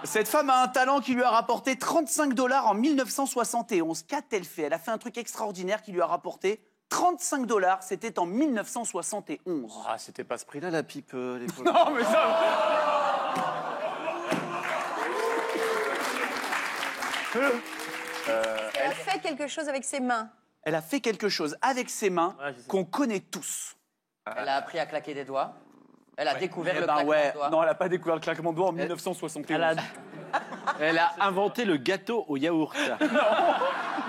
Cette femme a un talent qui lui a rapporté 35 $ en 1971. Qu'a-t-elle fait? Elle a fait un truc extraordinaire qui lui a rapporté 35 $. C'était en 1971. Ah, c'était pas ce prix-là, la pipe, l'époque. Non, mais ça... Elle a fait quelque chose avec ses mains. Elle a fait quelque chose avec ses mains qu'on connaît tous. Elle a appris à claquer des doigts. Elle a découvert le ben claquement de doigts. Non, elle n'a pas découvert le claquement de doigts en 1971. Elle a inventé le gâteau au yaourt.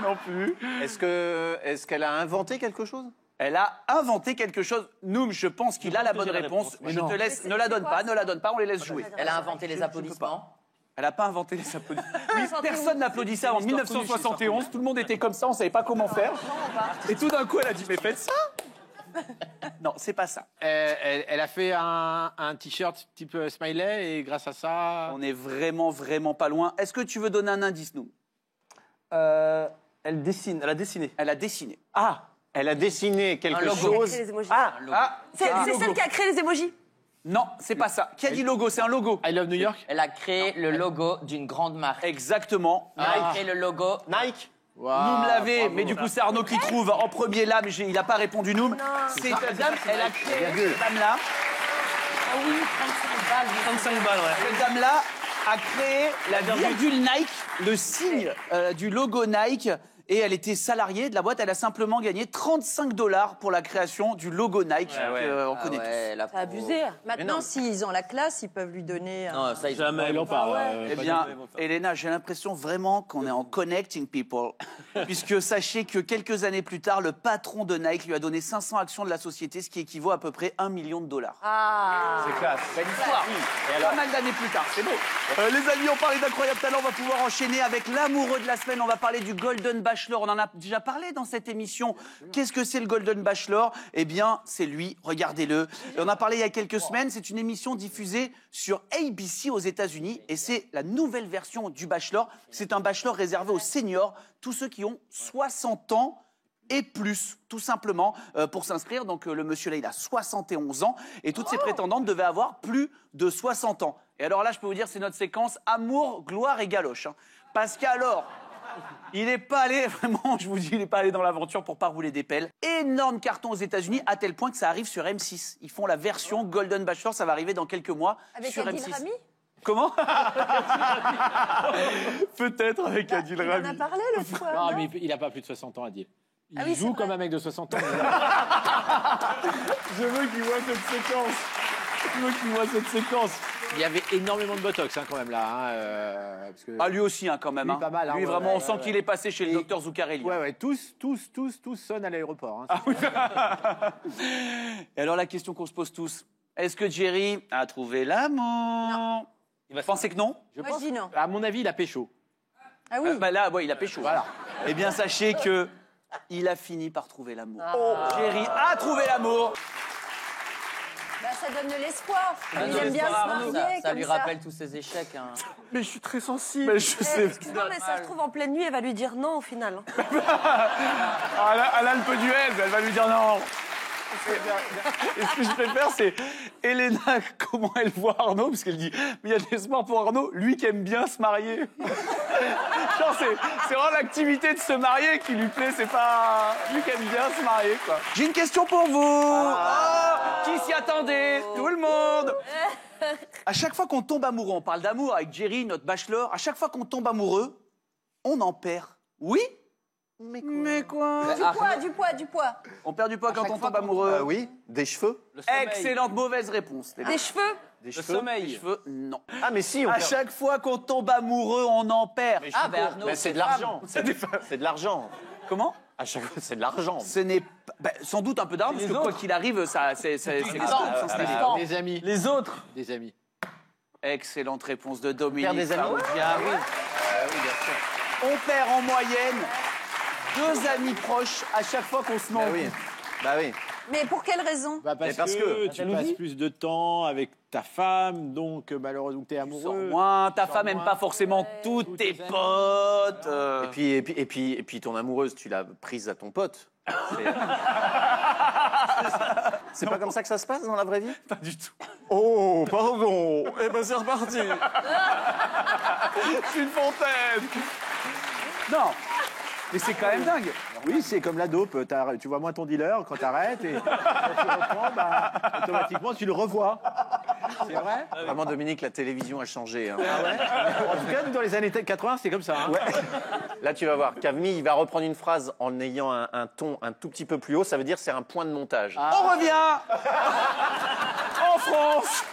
Non plus. Est-ce qu'elle a inventé quelque chose? Elle a inventé quelque chose. Noum, je pense qu'il a la bonne réponse. Je te laisse. Ne la donne pas, ne la donne pas, on les laisse jouer. Elle a inventé les applaudissements. Elle n'a pas inventé les applaudissements. Oui, personne n'applaudissait en 1971. Tout le monde était comme ça, on ne savait pas comment faire. Et tout d'un coup, elle a dit, mais faites ça. Non, c'est pas ça. Elle a fait un t-shirt type smiley et grâce à ça... On est vraiment, vraiment pas loin. Est-ce que tu veux donner un indice, Noum? Elle dessine, elle a dessiné. Elle a dessiné. Ah, elle a dessiné quelque logo. chose. C'est celle qui a créé les émojis. Non, c'est pas ça. Qui a dit logo? C'est un logo. I love New York. Elle a créé le logo d'une grande marque. Exactement. Elle a créé le logo. Nike. Noum l'avait, mais du coup c'est Arnaud qui trouve en premier là, mais il n'a pas répondu Noum. C'est cette dame, elle a créé cette dame-là. Ah oui, 35 balles. 35 balles, ouais. Cette dame-là a créé la virgule Nike, le signe du logo Nike. Et elle était salariée de la boîte. Elle a simplement gagné 35 $ pour la création du logo Nike. On connaît tous. C'est abusé. Maintenant, s'ils ont la classe, ils peuvent lui donner... Non, ça, Jamais, elle en parle. Eh bien, Elena, j'ai l'impression vraiment qu'on est en connecting people. Puisque sachez que quelques années plus tard, le patron de Nike lui a donné 500 actions de la société, ce qui équivaut à peu près 1 million $. Ah. C'est classe. Belle histoire. Pas mal d'années plus tard, c'est beau. Les amis, on parlait d'incroyable talent, on va pouvoir enchaîner avec l'amoureux de la semaine. On va parler du Golden Bachelor. On en a déjà parlé dans cette émission. Qu'est-ce que c'est le Golden Bachelor? Eh bien, c'est lui, regardez-le. Et on a parlé il y a quelques semaines, c'est une émission diffusée sur ABC aux États-Unis et c'est la nouvelle version du Bachelor. C'est un Bachelor réservé aux seniors, tous ceux qui ont 60 ans et plus, tout simplement, pour s'inscrire. Donc le monsieur là, il a 71 ans et toutes ses prétendantes devaient avoir plus de 60 ans. Et alors là, je peux vous dire, c'est notre séquence amour, gloire et galoche. Hein. Parce qu'alors, il n'est pas allé, vraiment, je vous dis, il n'est pas allé dans l'aventure pour pas rouler des pelles. Énorme carton aux États-Unis, à tel point que ça arrive sur M6. Ils font la version Golden Bachelor, ça va arriver dans quelques mois Avec sur Adil M6. Rami? Comment? Peut-être avec Adil Rami. On en a parlé l'autre fois. Non, mais il n'a pas plus de 60 ans à dire. Il oui, joue c'est comme vrai. un mec de 60 ans. Je veux qu'il voit cette séquence. Je veux qu'il voit cette séquence. Il y avait énormément de botox quand même là. Parce que... Ah, lui aussi, hein, quand même. Lui, Hein. pas mal, hein, lui, ouais, vraiment, ouais, on sent qu'il est passé chez le docteur Zuccarelli. Ouais, tous sonnent à l'aéroport. Hein. Et alors, la question qu'on se pose tous, est-ce que Jerry a trouvé l'amour? Vous pensez que non? Je Moi, je dis non. À mon avis, il a pécho. Ah oui. Bah là, ouais, il a pécho. Voilà. Eh bien, sachez que il a fini par trouver l'amour. Jerry a trouvé l'amour. Bah, ça donne de l'espoir. Ah, Il non, aime bien se ça marier lui comme rappelle tous ses échecs. Hein. Mais je suis très sensible. Mais je sais. Non, mais ça se trouve, en pleine nuit, elle va lui dire non au final. Ah, elle a le peu du elle va lui dire non. Et ce que je préfère, c'est Elena, comment elle voit Arnaud, parce qu'elle dit, mais il y a de l'espoir pour Arnaud, lui qui aime bien se marier. Genre, c'est vraiment l'activité de se marier qui lui plaît, c'est pas lui qui aime bien se marier, quoi. J'ai une question pour vous. Oh, qui s'y attendait? Tout le monde. À chaque fois qu'on tombe amoureux, on parle d'amour avec Jerry, notre bachelor, à chaque fois qu'on tombe amoureux, on en perd. Oui? Mais quoi? Du poids. On perd du poids quand on tombe amoureux. Oui, des cheveux. Excellente mauvaise réponse. Les gars. Des cheveux. Des Le cheveux. sommeil. Les cheveux, non. Ah, mais si, on À perd. chaque fois qu'on tombe amoureux, on en perd. Ah, ben Arnaud, Mais c'est de l'argent. C'est des femmes. C'est de l'argent. Comment? À chaque fois, c'est de l'argent. Ce n'est pas... bah, sans doute un peu d'argent, parce que quoi qu'il arrive, ça, c'est Des amis. Les autres. Des amis. Excellente réponse de Dominique. Perd des amis. Farrugia, oui. Oui, bien sûr. On perd en moyenne 2 amis proches à chaque fois qu'on se met en Bah oui. couple. Bah oui. Mais pour quelle raison? Bah parce que tu passes plus de temps avec ta femme, donc malheureusement t'es Sors amoureux. moins, ta Sors femme n'aime moins. pas forcément tous tous tes tes amis. potes. Et puis ton amoureuse, tu l'as prise à ton pote. C'est pas comme ça que ça se passe dans la vraie vie? Pas du tout. Oh, pardon. Eh ben c'est reparti. C'est une fontaine. Non, mais c'est quand même dingue. Oui, c'est comme la dope. Tu vois moins ton dealer quand t'arrêtes et quand tu reprends, bah, automatiquement, tu le revois. C'est vrai? Vraiment, Dominique, la télévision a changé. Hein. Ah ouais? En tout cas, nous, dans les années 80, c'était comme ça. Hein. Ouais. Là, tu vas voir. Kavmi, il va reprendre une phrase en ayant un ton un tout petit peu plus haut. Ça veut dire que c'est un point de montage. On revient en France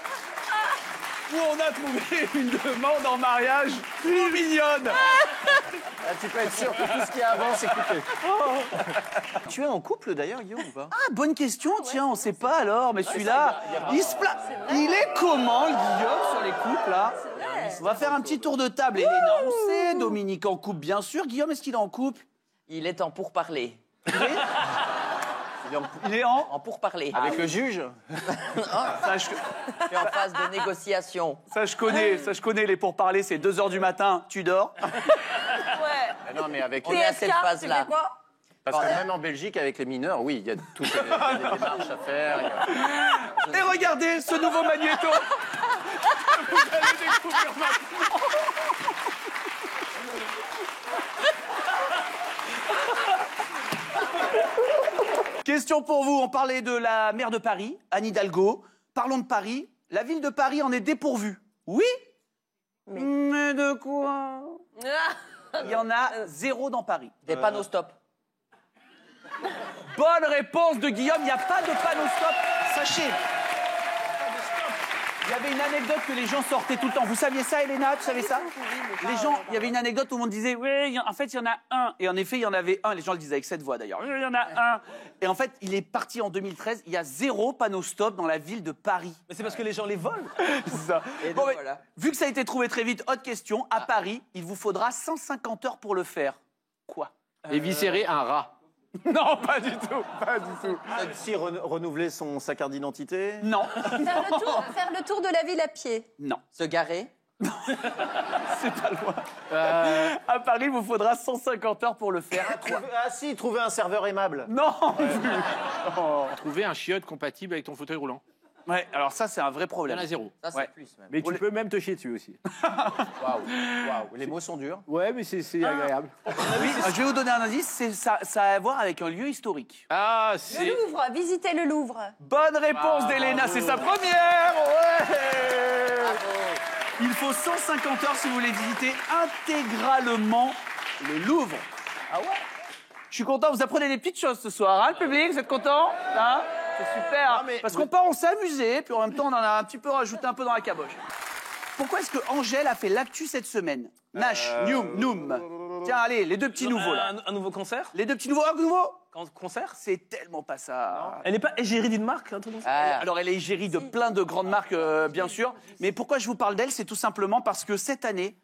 où on a trouvé une demande en mariage plus mignonne. Là, tu peux être sûr que tout ce qui est avant, c'est coupé. Tu es en couple d'ailleurs, Guillaume, ou pas? Ah, bonne question, tiens, on sait pas alors, mais celui-là, il est comment, le Guillaume, sur les couples, là? On va faire un petit tour de table. Elena, on sait, Dominique en couple, bien sûr. Guillaume, est-ce qu'il est en couple? Il est en pourparler. Il est en... En pourparler. Avec le juge? Ça, Je suis en phase de négociation. je connais, les pourparlers, c'est 2 h du matin, tu dors. Ouais. Mais non, mais avec On est à cette TSK, phase-là. tu fais quoi? Parce que même en Belgique, avec les mineurs, oui, il y a toutes les démarches à faire. Et regardez ce nouveau magnéto. Vous allez découvrir maintenant. Question pour vous, on parlait de la maire de Paris, Anne Hidalgo. Parlons de Paris. La ville de Paris en est dépourvue. Oui? Mais de quoi? Il y en a 0 dans Paris. Des panneaux stop. Bonne réponse de Guillaume, il n'y a pas de panneau stop. Sachez, il y avait une anecdote que les gens sortaient tout le temps. Vous saviez ça, Elena? Tu savais ça? Les gens, il y avait une anecdote où on disait, oui, en fait, il y en a un. Et en effet, il y en avait un. Les gens le disaient avec cette voix d'ailleurs. Il y en a un. Et en fait, il est parti en 2013. Il y a 0 panneau stop dans la ville de Paris. Mais c'est parce que les gens les volent. C'est ça. Et Bon, donc, mais, voilà. vu que ça a été trouvé très vite, autre question. À Paris, il vous faudra 150 heures pour le faire. Quoi? Éviscérer un rat. Non, pas du tout. Pas du tout. Si renouveler sa carte d'identité. Non. Faire le tour de la ville à pied. Non. Se garer. C'est pas loin. À Paris, il vous faudra 150 heures pour le faire. Trouver un serveur aimable. Non. Trouver un chiotte compatible avec ton fauteuil roulant. Ouais, alors ça, c'est un vrai Il y en problème. a 0. Ça, c'est Ouais. plus même. Mais tu peux même te chier dessus aussi. Waouh. Les mots sont durs. Ouais, mais c'est agréable. Oui, je vais vous donner un indice, ça a à voir avec un lieu historique. Ah, Le c'est... Louvre, visiter le Louvre. Bonne réponse d'Elena, c'est sa première. Ouais. Il faut 150 heures si vous voulez visiter intégralement le Louvre. Ah ouais? Je suis content, vous apprenez des petites choses ce soir, hein, le public, vous êtes content? Hein? C'est super. Parce qu'on part, on s'est amusé, puis en même temps, on en a un petit peu rajouté un peu dans la caboche. Pourquoi est-ce que Angèle a fait l'actu cette semaine? Nash, Noom. Tiens, allez, les 2 petits nouveaux, là. Un nouveau concert? Les 2 petits nouveaux, un nouveau? Concert? C'est tellement pas ça. Elle n'est pas égérie d'une marque, un truc comme ça? Ah. Alors, elle est égérie de plein de grandes marques, bien sûr. Mais pourquoi je vous parle d'elle? C'est tout simplement parce que cette année,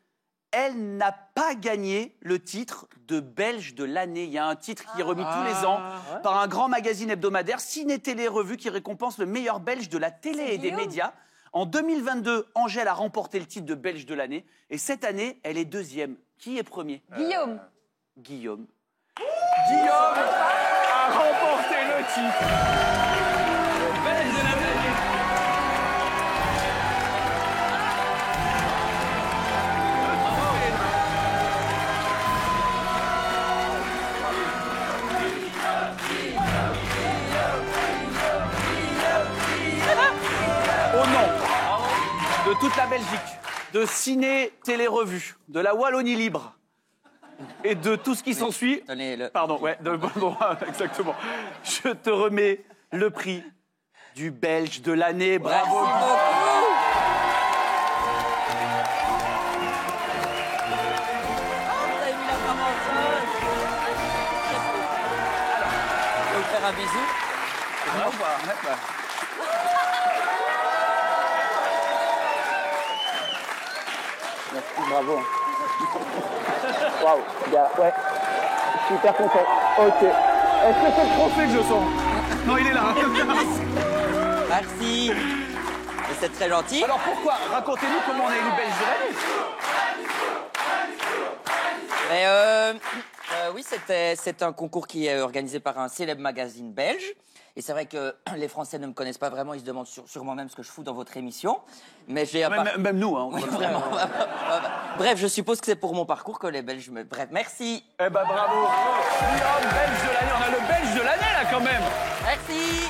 elle n'a pas gagné le titre de Belge de l'année. Il y a un titre qui est remis tous les ans par un grand magazine hebdomadaire, Ciné Télé Revue, qui récompense le meilleur Belge de la télé et des médias. En 2022, Angèle a remporté le titre de Belge de l'année. Et cette année, elle est 2e. Qui est premier? Guillaume. Guillaume. Guillaume a remporté le titre. Belge de l'année. Au nom de toute la Belgique, de Ciné Télé Revue, de la Wallonie Libre et de tout ce qui s'ensuit. Tenez-le. Pardon, ouais, bon, exactement. Je te remets le prix du Belge de l'année. Bravo. Merci beaucoup. Vous avez mis la femme en feu. Je vais vous faire un bisou. Bravo. Waouh, ouais. Super content. Ok. Est-ce que c'est le trophée que je sens? Non, il est là. Merci. Et c'est très gentil. Alors pourquoi? Racontez-nous comment on a élu Belge de l'année. Mais oui, c'est un concours qui est organisé par un célèbre magazine belge. Et c'est vrai que les Français ne me connaissent pas vraiment, ils se demandent sûrement même ce que je fous dans votre émission. Mais j'ai Même nous, hein. Oui, vraiment. Bref, je suppose que c'est pour mon parcours que les Belges me... Bref, merci. Eh ben bravo. Guillaume, Belge de l'année. On a le Belge de l'année là quand même. Merci.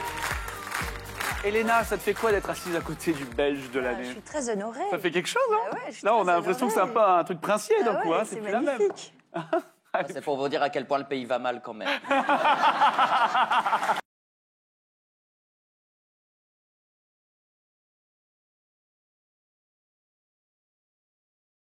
Elena, ça te fait quoi d'être assise à côté du Belge de Je l'année? suis très honorée. Ça fait quelque chose, hein? Ah ouais, je suis Là, on a très l'impression que c'est un honorée. peu un truc princier d'un Ah coup, ouais, hein? C'est plus la même. magnifique. C'est pour vous dire à quel point le pays va mal quand même.